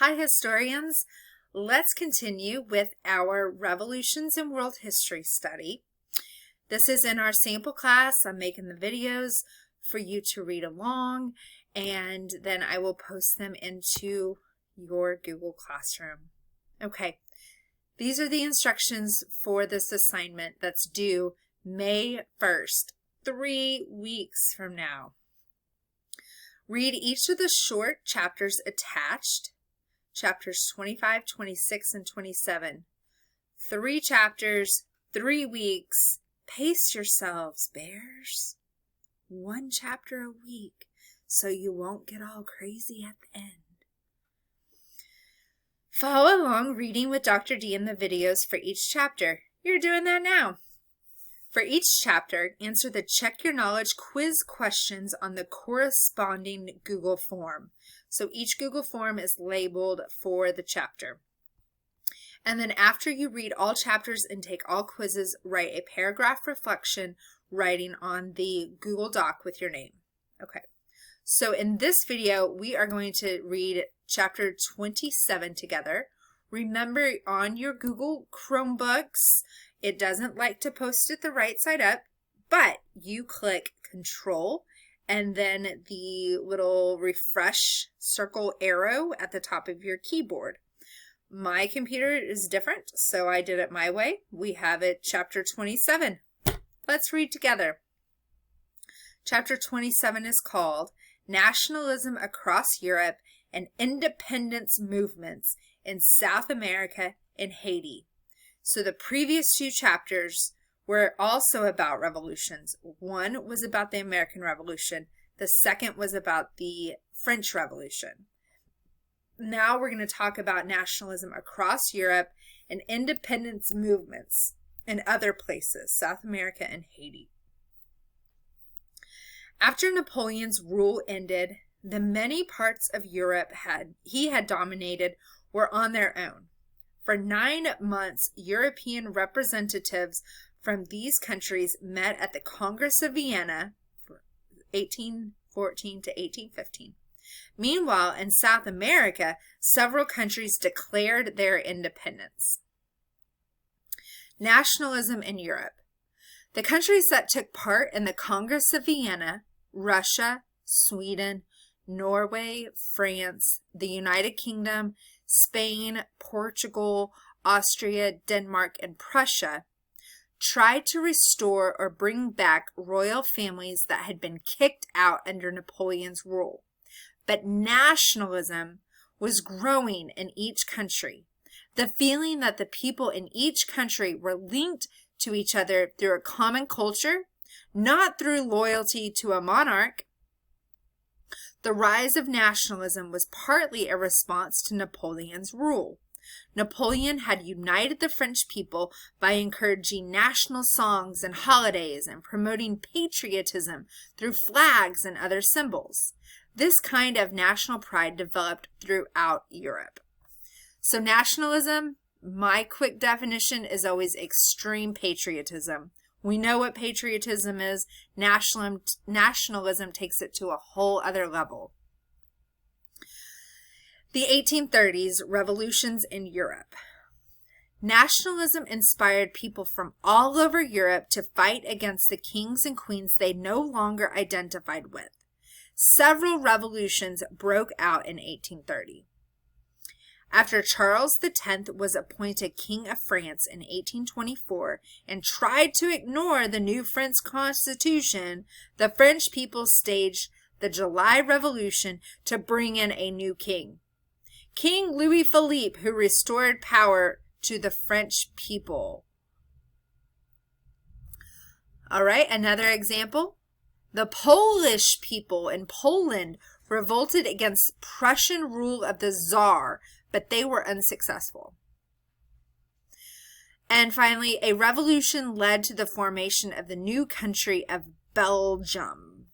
Hi historians, let's continue with our Revolutions in World History study. This is in our sample class. I'm making the videos for you to read along, and then I will post them into your Google Classroom. Okay, these are the instructions for this assignment that's due May 1st, 3 weeks from now. Read each of the short chapters attached. Chapters 25, 26, and 27. 3 chapters, 3 weeks. Pace yourselves, bears. 1 chapter a week, so you won't get all crazy at the end. Follow along reading with Dr. D in the videos for each chapter. You're doing that now. For each chapter, answer the Check Your Knowledge quiz questions on the corresponding Google form. So each Google form is labeled for the chapter. And then after you read all chapters and take all quizzes, write a paragraph reflection writing on the Google Doc with your name. Okay, so in this video, we are going to read chapter 27 together. Remember, on your Google Chromebooks, it doesn't like to post it the right side up, but you click Control and then the little refresh circle arrow at the top of your keyboard. My computer is different, so I did it my way. We have it chapter 27. Let's read together. Chapter 27 is called Nationalism Across Europe and Independence Movements in South America and Haiti. So the previous 2 chapters were also about revolutions. One was about the American Revolution. The second was about the French Revolution. Now we're going to talk about nationalism across Europe and independence movements in other places, South America and Haiti. After Napoleon's rule ended, the many parts of Europe he had dominated were on their own. For 9 months, European representatives from these countries met at the Congress of Vienna, 1814 to 1815. Meanwhile, in South America, several countries declared their independence. Nationalism in Europe. The countries that took part in the Congress of Vienna, Russia, Sweden, Norway, France, the United Kingdom, Spain, Portugal, Austria, Denmark, and Prussia, tried to restore or bring back royal families that had been kicked out under Napoleon's rule. But nationalism was growing in each country. The feeling that the people in each country were linked to each other through a common culture, not through loyalty to a monarch. The rise of nationalism was partly a response to Napoleon's rule. Napoleon had united the French people by encouraging national songs and holidays and promoting patriotism through flags and other symbols. This kind of national pride developed throughout Europe. So nationalism, my quick definition is always extreme patriotism. We know what patriotism is. Nationalism takes it to a whole other level. The 1830s, revolutions in Europe. Nationalism inspired people from all over Europe to fight against the kings and queens they no longer identified with. Several revolutions broke out in 1830. After Charles X was appointed King of France in 1824 and tried to ignore the new French Constitution, the French people staged the July Revolution to bring in a new king, King Louis Philippe, who restored power to the French people. All right, another example. The Polish people in Poland revolted against Prussian rule of the Tsar, but they were unsuccessful. And finally, a revolution led to the formation of the new country of Belgium.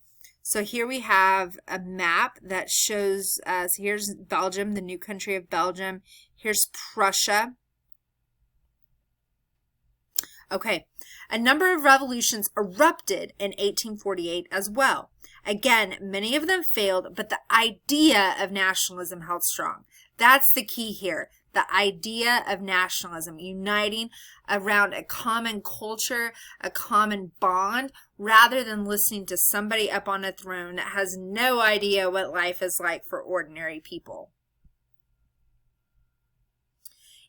So here we have a map that shows us, here's Belgium, the new country of Belgium. Here's Prussia. Okay, a number of revolutions erupted in 1848 as well. Again, many of them failed, but the idea of nationalism held strong. That's the key here. The idea of nationalism, uniting around a common culture, a common bond, rather than listening to somebody up on a throne that has no idea what life is like for ordinary people.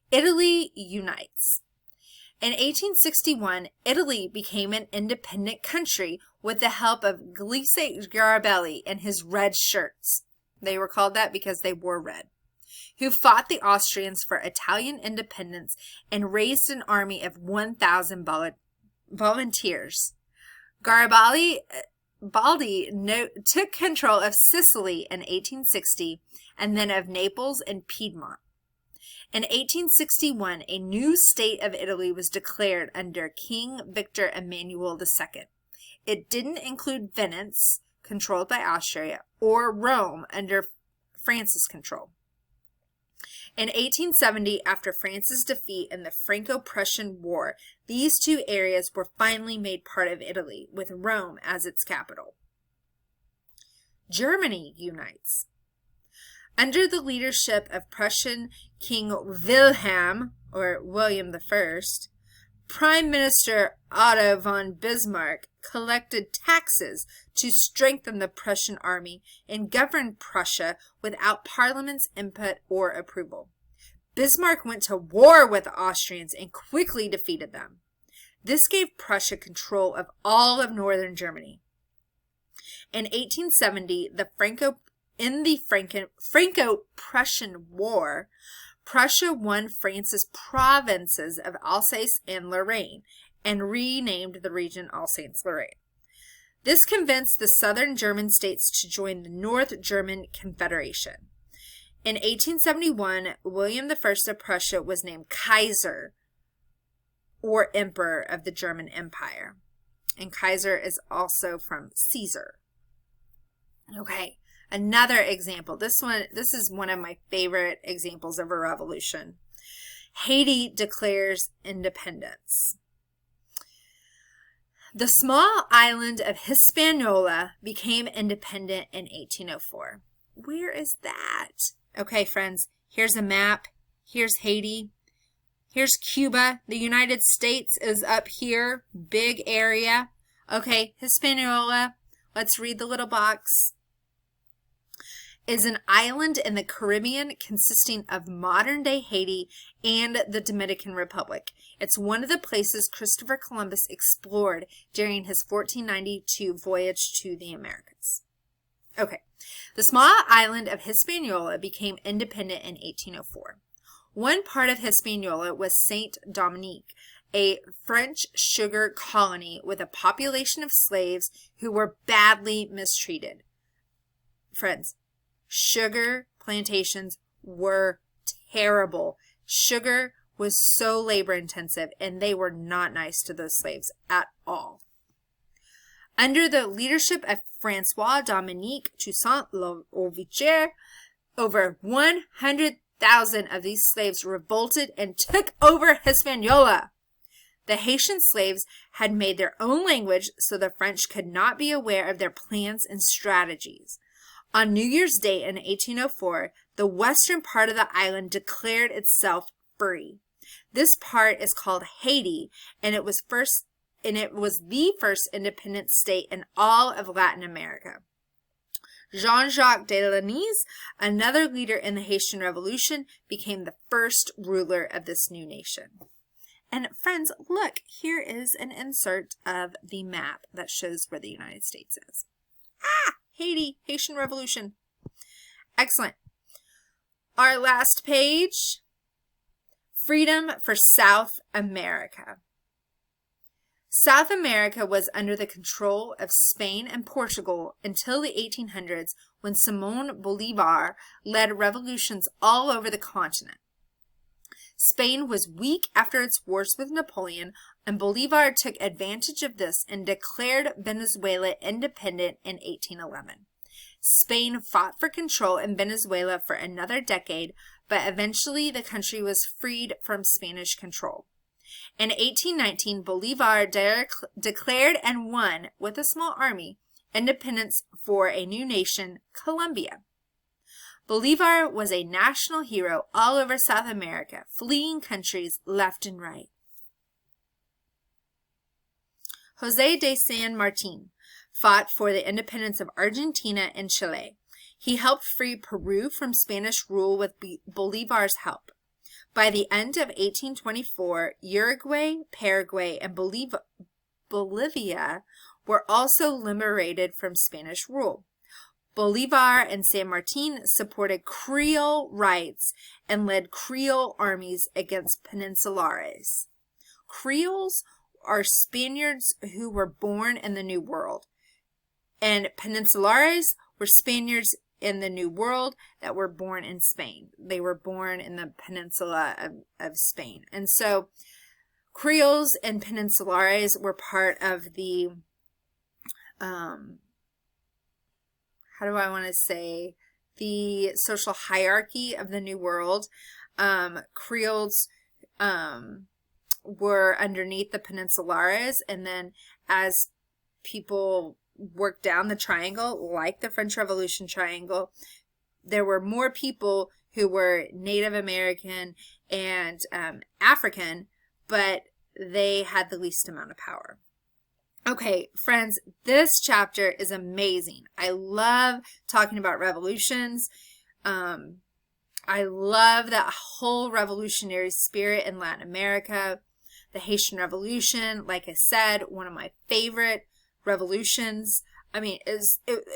Italy unites. In 1861, Italy became an independent country with the help of Giuseppe Garibaldi and his red shirts. They were called that because they wore red, who fought the Austrians for Italian independence and raised an army of 1,000 volunteers. Garibaldi took control of Sicily in 1860 and then of Naples and Piedmont. In 1861, a new state of Italy was declared under King Victor Emmanuel II. It didn't include Venice, controlled by Austria, or Rome under France's control. In 1870, after France's defeat in the Franco-Prussian War, these two areas were finally made part of Italy, with Rome as its capital. Germany unites. Under the leadership of Prussian King Wilhelm, or William I, Prime Minister Otto von Bismarck collected taxes to strengthen the Prussian army and governed Prussia without Parliament's input or approval. Bismarck went to war with the Austrians and quickly defeated them. This gave Prussia control of all of northern Germany. In 1870, in the Franco-Prussian War, Prussia won France's provinces of Alsace and Lorraine and renamed the region Alsace-Lorraine. This convinced the southern German states to join the North German Confederation. In 1871, William I of Prussia was named Kaiser, or Emperor of the German Empire. And Kaiser is also from Caesar. Okay. Another example. This is one of my favorite examples of a revolution. Haiti declares independence. The small island of Hispaniola became independent in 1804. Where is that? Okay, friends, here's a map. Here's Haiti. Here's Cuba. The United States is up here. Big area. Okay, Hispaniola. Let's read the little box. Is an island in the Caribbean consisting of modern-day Haiti and the Dominican Republic. It's one of the places Christopher Columbus explored during his 1492 voyage to the Americas. Okay, the small island of Hispaniola became independent in 1804. One part of Hispaniola was Saint Dominique, a French sugar colony with a population of slaves who were badly mistreated. Friends, sugar plantations were terrible. Sugar was so labor intensive, and they were not nice to those slaves at all. Under the leadership of Francois Dominique Toussaint Louverture, over 100,000 of these slaves revolted and took over Hispaniola. The Haitian slaves had made their own language, so the French could not be aware of their plans and strategies. On New Year's Day in 1804, the western part of the island declared itself free. This part is called Haiti, and it was the first independent state in all of Latin America. Jean-Jacques Delaunay, another leader in the Haitian Revolution, became the first ruler of this new nation. And friends, look, here is an insert of the map that shows where the United States is. Haiti, Haitian Revolution. Excellent. Our last page, freedom for South America. South America was under the control of Spain and Portugal until the 1800s, when Simón Bolívar led revolutions all over the continent. Spain was weak after its wars with Napoleon, and Bolívar took advantage of this and declared Venezuela independent in 1811. Spain fought for control in Venezuela for another decade, but eventually the country was freed from Spanish control. In 1819, Bolívar declared and won, with a small army, independence for a new nation, Colombia. Bolivar was a national hero all over South America, fleeing countries left and right. José de San Martín fought for the independence of Argentina and Chile. He helped free Peru from Spanish rule with Bolivar's help. By the end of 1824, Uruguay, Paraguay, and Bolivia were also liberated from Spanish rule. Bolivar and San Martín supported Creole rights and led Creole armies against Peninsulares. Creoles are Spaniards who were born in the New World, and Peninsulares were Spaniards in the New World that were born in Spain. They were born in the peninsula of Spain. And so Creoles and Peninsulares were part of the, the social hierarchy of the New World. Creoles were underneath the Peninsulares, and then as people worked down the triangle, like the French Revolution triangle, there were more people who were Native American and African, but they had the least amount of power. Okay, friends, this chapter is amazing. I love talking about revolutions. I love that whole revolutionary spirit in Latin America. The Haitian Revolution, like I said, one of my favorite revolutions. I mean, it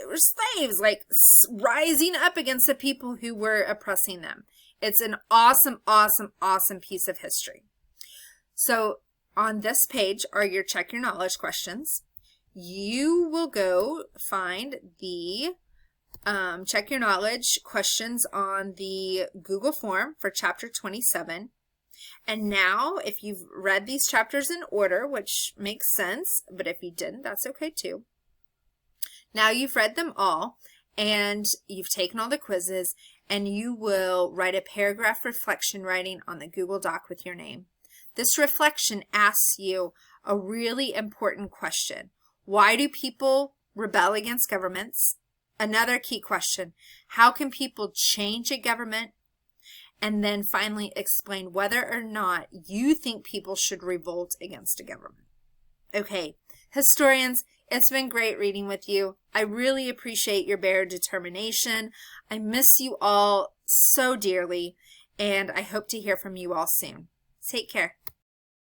were slaves like rising up against the people who were oppressing them. It's an awesome, awesome, awesome piece of history. So on this page are your Check Your Knowledge questions. You will go find the Check Your Knowledge questions on the Google form for chapter 27. And now, if you've read these chapters in order, which makes sense, but if you didn't, that's okay too. Now you've read them all, and you've taken all the quizzes, and you will write a paragraph reflection writing on the Google Doc with your name. This reflection asks you a really important question. Why do people rebel against governments? Another key question, how can people change a government? And then finally explain whether or not you think people should revolt against a government. Okay, historians, it's been great reading with you. I really appreciate your bare determination. I miss you all so dearly, and I hope to hear from you all soon. Take care.